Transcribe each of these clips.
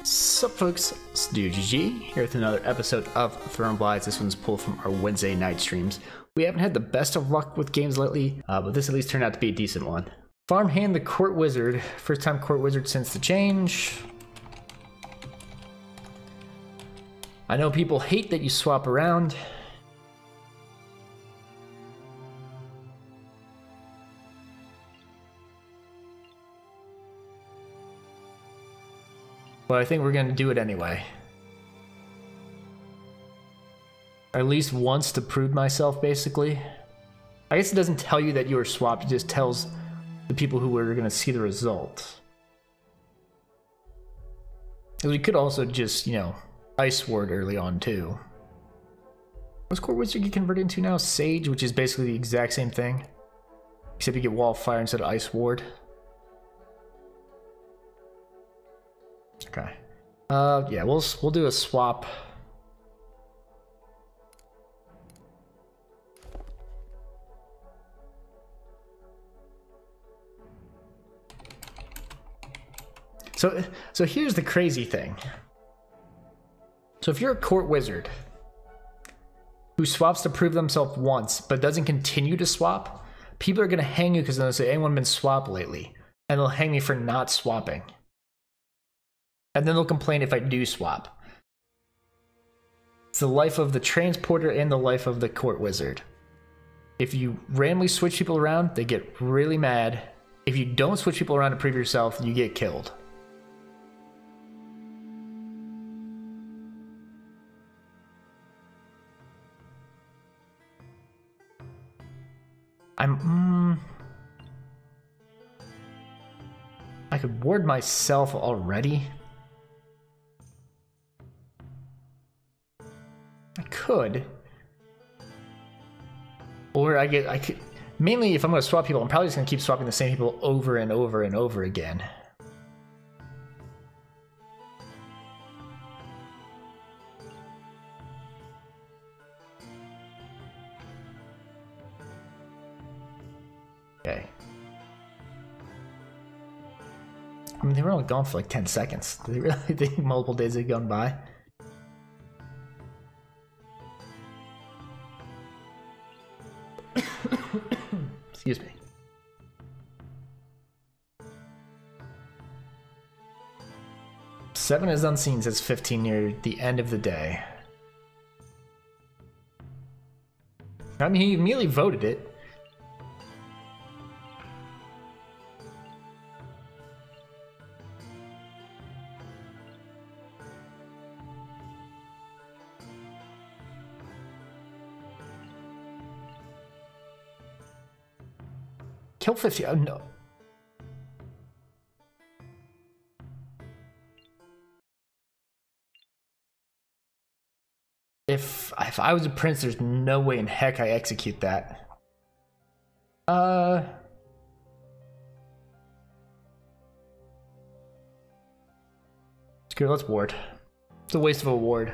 Sup folks, StugeGG here with another episode of Farmhand. This one's pulled from our Wednesday night streams. We haven't had the best of luck with games lately, but this at least turned out to be a decent one. Farmhand the Court Wizard, first time Court Wizard since the change. I know people hate that you swap around. But I think we're going to do it anyway. Or at least once to prove myself, basically. I guess it doesn't tell you that you were swapped, it just tells the people who are going to see the result. Because we could also just, you know, Ice Ward early on too. What's Court Wizard get converted into now? Sage, which is basically the exact same thing. Except you get Wall of Fire instead of Ice Ward. Okay. Yeah, we'll do a swap. So here's the crazy thing. So if you're a Court Wizard who swaps to prove themselves once but doesn't continue to swap, people are going to hang you because they'll say, anyone been swapped lately? And they'll hang me for not swapping. And then they'll complain if I do swap. It's the life of the Transporter and the life of the Court Wizard. If you randomly switch people around, they get really mad. If you don't switch people around to prove yourself, you get killed. I could ward myself already. I could. Or I could, mainly if I'm going to swap people, I'm probably just going to keep swapping the same people over and over and over again. Okay. I mean, they were only gone for like 10 seconds. Do they really think multiple days had gone by? Excuse me. Seven is unseen, says 15 near the end of the day. I mean, he immediately voted it. Kill 50. Oh no. If I was a prince, there's no way in heck I execute that. Screw it, let's ward. It's a waste of a ward.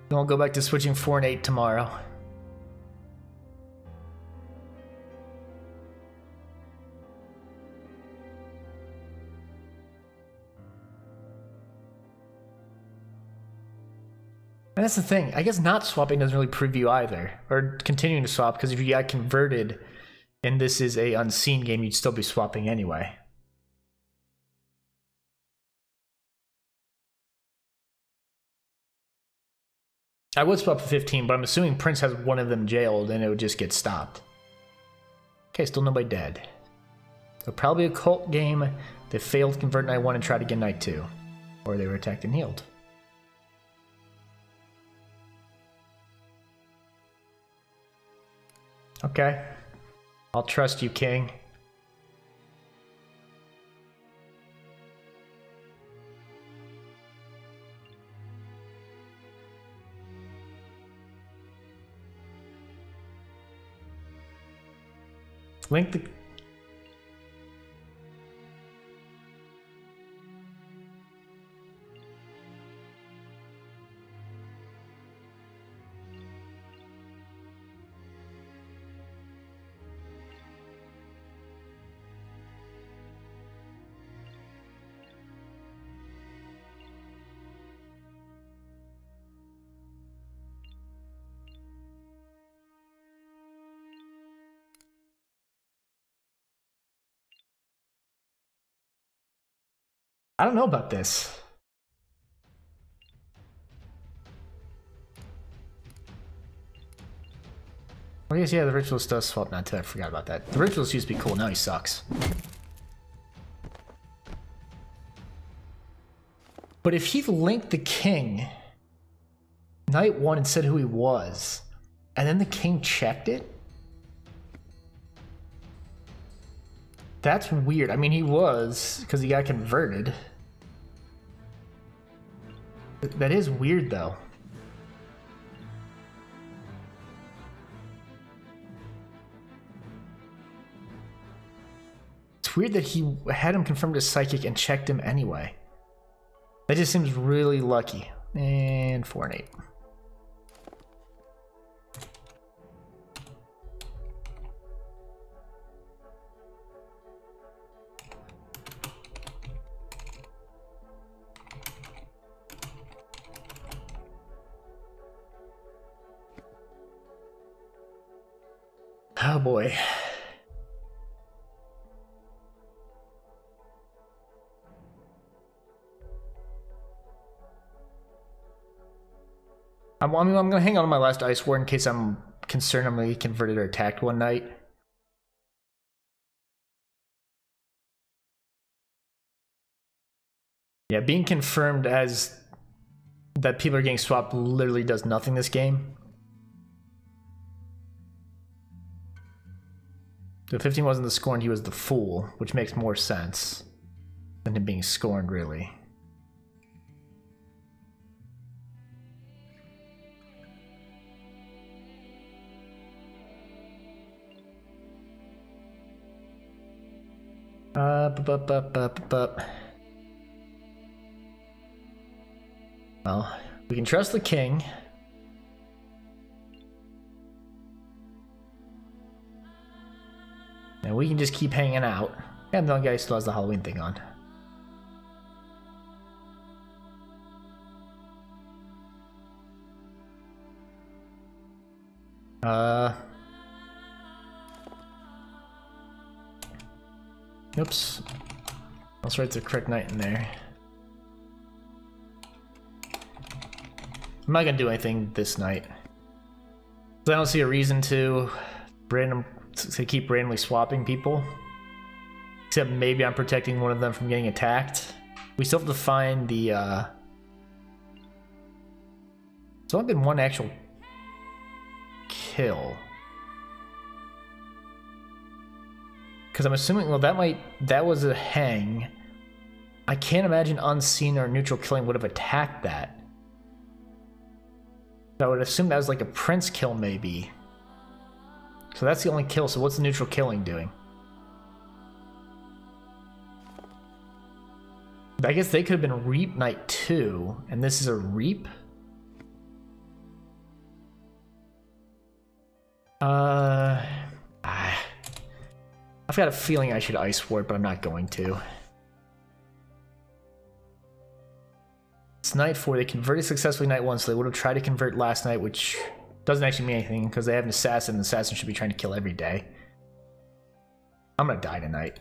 Then I'll go back to switching 4 and 8 tomorrow. And that's the thing. I guess not swapping doesn't really prove you either. Or continuing to swap, because if you got converted and this is a unseen game, you'd still be swapping anyway. I would swap for 15, but I'm assuming Prince has one of them jailed and it would just get stopped. Okay, still nobody dead. So probably a cult game. They failed to convert night 1 and tried again night 2. Or they were attacked and healed. Okay. I'll trust you, King. Link the... I don't know about this. Well, I guess, yeah, the Ritualist does swap now too. I forgot about that. The Ritualist used to be cool, now he sucks. But if he linked the king night one and said who he was, and then the king checked it? That's weird. I mean, he was, because he got converted. That is weird, though. It's weird that he had him confirmed as psychic and checked him anyway. That just seems really lucky. And 4 and 8. Oh boy. I mean, I'm gonna hang on to my last Ice War in case I'm concerned I'm gonna get converted or attacked one night. Yeah, being confirmed as that people are getting swapped literally does nothing this game. So 15 wasn't the scorned, he was the fool, which makes more sense than him being scorned, really. Well, we can trust the king. And we can just keep hanging out. And the guy still has the Halloween thing on. Oops. Let's write the correct night in there. I'm not gonna do anything this night. I don't see a reason to keep randomly swapping people. Except maybe I'm protecting one of them from getting attacked. We still have to find the It's only been one actual kill. Because I'm assuming, well, that was a hang. I can't imagine unseen or neutral killing would have attacked that. I would assume that was like a prince kill, maybe. So that's the only kill, so what's the neutral killing doing? I guess they could have been Reap Night 2, and this is a Reap? I've got a feeling I should Ice Ward, but I'm not going to. It's night 4. They converted successfully night 1, so they would have tried to convert last night, which doesn't actually mean anything because they have an assassin, and the assassin should be trying to kill every day. I'm gonna die tonight.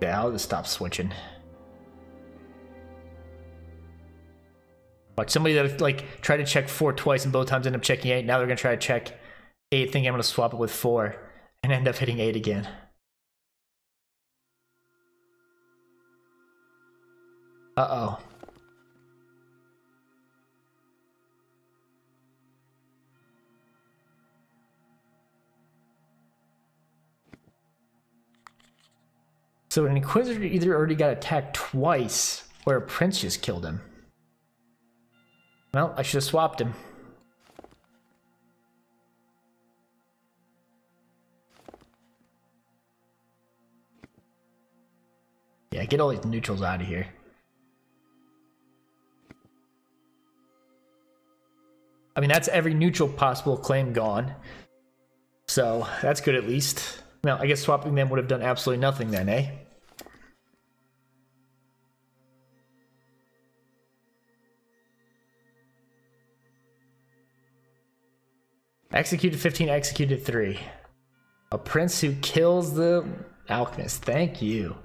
Yeah, I'll just stop switching. Watch somebody that like tried to check 4 twice and both times end up checking 8. Now they're gonna try to check 8, thinking I'm gonna swap it with 4, and end up hitting 8 again. Uh-oh. So an Inquisitor either already got attacked twice, or a Prince just killed him. Well, I should have swapped him. Yeah, get all these neutrals out of here. I mean, that's every neutral possible claim gone. So, that's good at least. Well, I guess swapping them would have done absolutely nothing then, eh? Executed 15, executed 3. A prince who kills the alchemist. Thank you.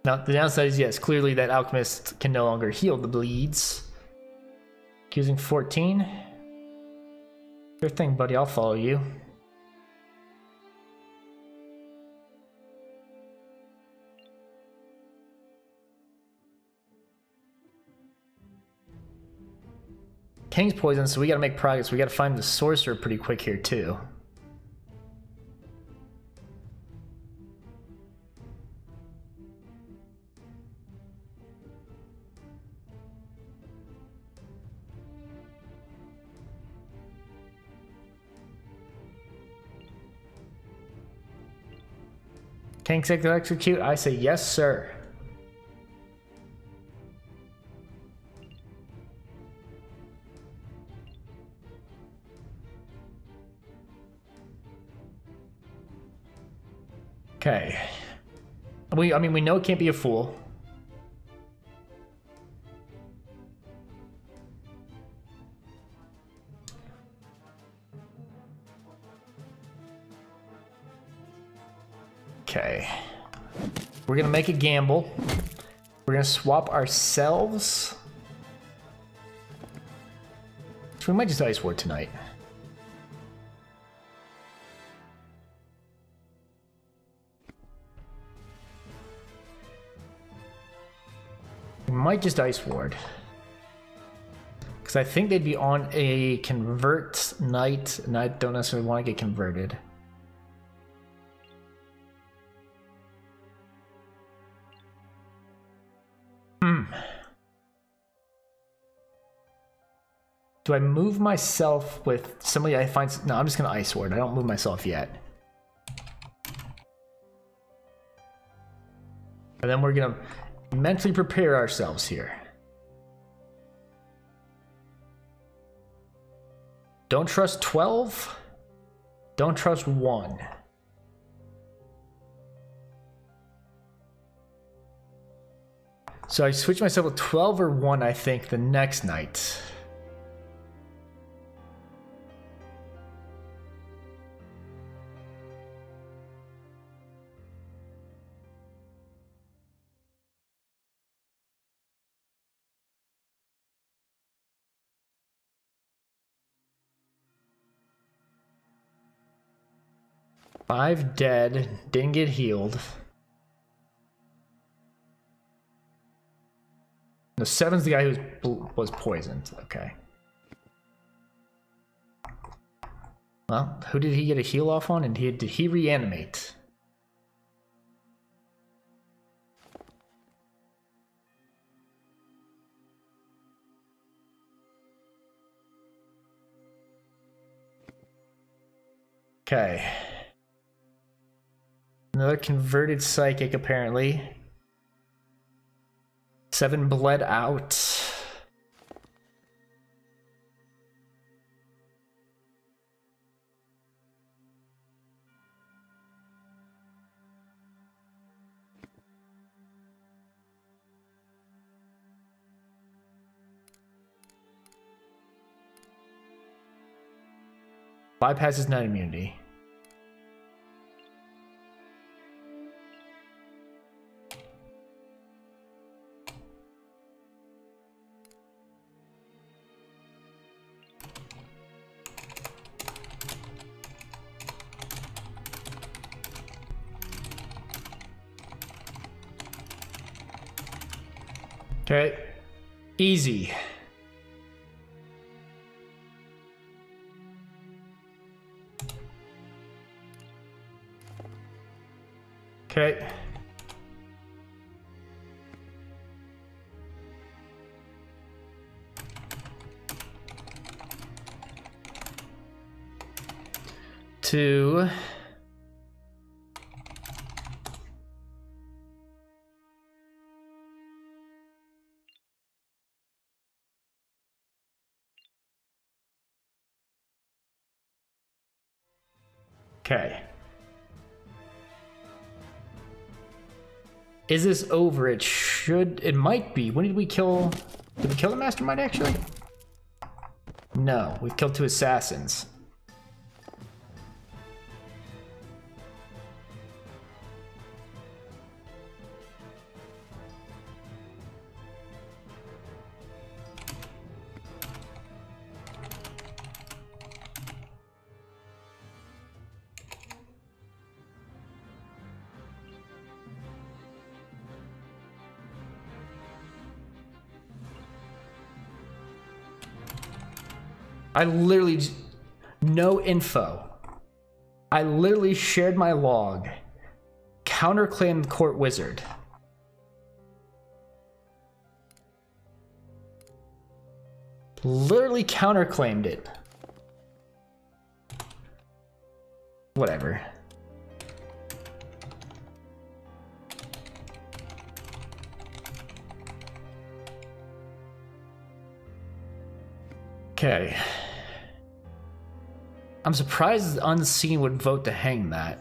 Now, the downside is, yes, clearly that alchemist can no longer heal the bleeds. Accusing 14. Sure thing, buddy. I'll follow you. King's poison, so we gotta make progress. We gotta find the sorcerer pretty quick here, too. King take to execute? I say yes, sir. Okay. I mean, we know it can't be a fool. Okay. We're gonna make a gamble. We're gonna swap ourselves. So we might just Ice Ward tonight. We might just Ice Ward. Because I think they'd be on a convert knight, and I don't necessarily want to get converted. Do I move myself with somebody I find? No, I'm just going to Ice Ward. I don't move myself yet. And then we're going to mentally prepare ourselves here. Don't trust 12. Don't trust 1. So I switch myself with 12 or 1, I think, the next night. Five dead, didn't get healed. No, 7's the guy who was poisoned. Okay. Well, who did he get a heal off on? And did he reanimate? Okay. Another converted psychic, apparently. 7 bled out. Bypasses night immunity. Okay, easy. Okay. Two. Okay. Is this over? It might be. When did we kill Did we kill the mastermind actually? No, we've killed 2 assassins. I literally, no info. I literally shared my log, counterclaimed court wizard. Literally counterclaimed it. Whatever. Okay. I'm surprised Unseen would vote to hang that.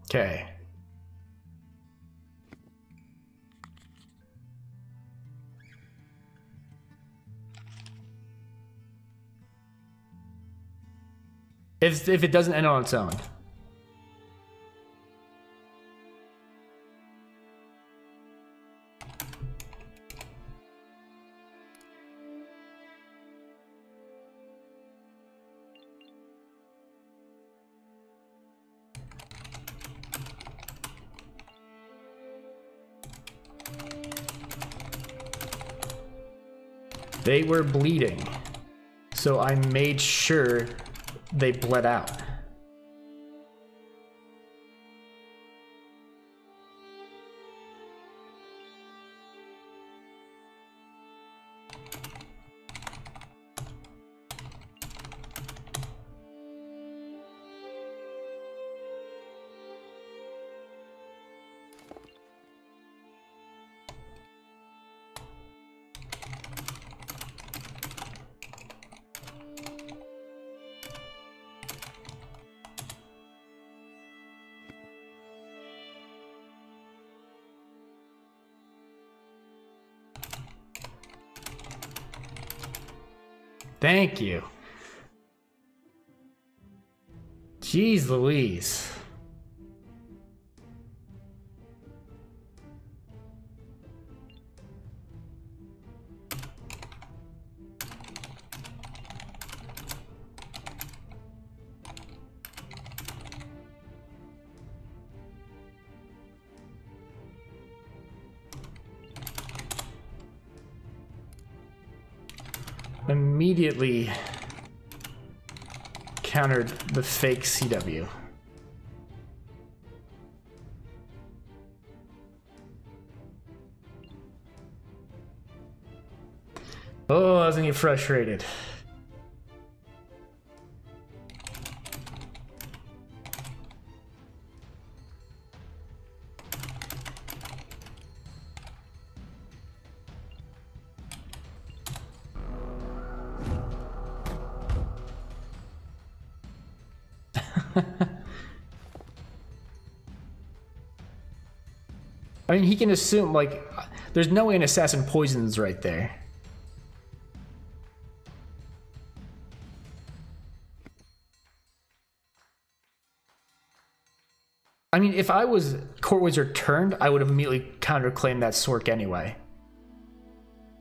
Okay. If it doesn't end on its own. They were bleeding, so I made sure they bled out. Thank you. Jeez Louise. Immediately countered the fake CW. Oh, I was gonna get frustrated. I mean, he can assume, like, there's no way an assassin poisons right there. I mean, if I was Court Wizard turned, I would immediately counterclaim that Sork anyway.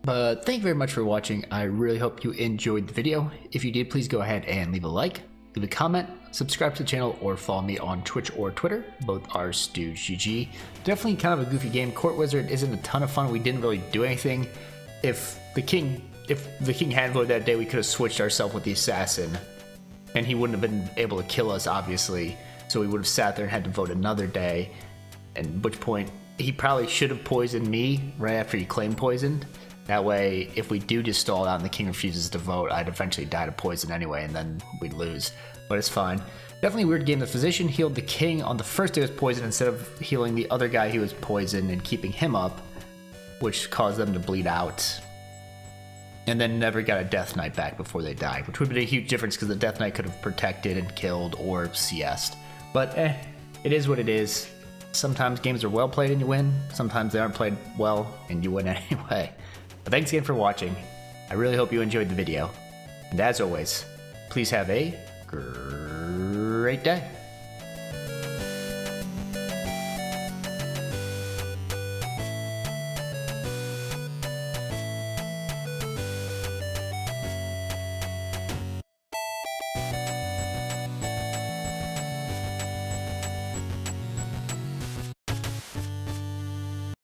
But thank you very much for watching. I really hope you enjoyed the video. If you did, please go ahead and leave a like. leave a comment, subscribe to the channel, or follow me on Twitch or Twitter. Both are StugeGG. Definitely kind of a goofy game. Court Wizard isn't a ton of fun. We didn't really do anything. If the king had voted that day, we could have switched ourselves with the assassin, and he wouldn't have been able to kill us, obviously. So we would have sat there and had to vote another day, at which point he probably should have poisoned me right after he claimed poisoned. That way, if we do just stall out and the king refuses to vote, I'd eventually die to poison anyway, and then we'd lose. But it's fine. Definitely a weird game. The physician healed the king on the first day he was poisoned instead of healing the other guy who was poisoned and keeping him up, which caused them to bleed out. And then never got a Death Knight back before they died, which would have been a huge difference because the Death Knight could have protected and killed or CS'd. But it is what it is. Sometimes games are well played and you win. Sometimes they aren't played well and you win anyway. But thanks again for watching. I really hope you enjoyed the video. And as always, please have a great day.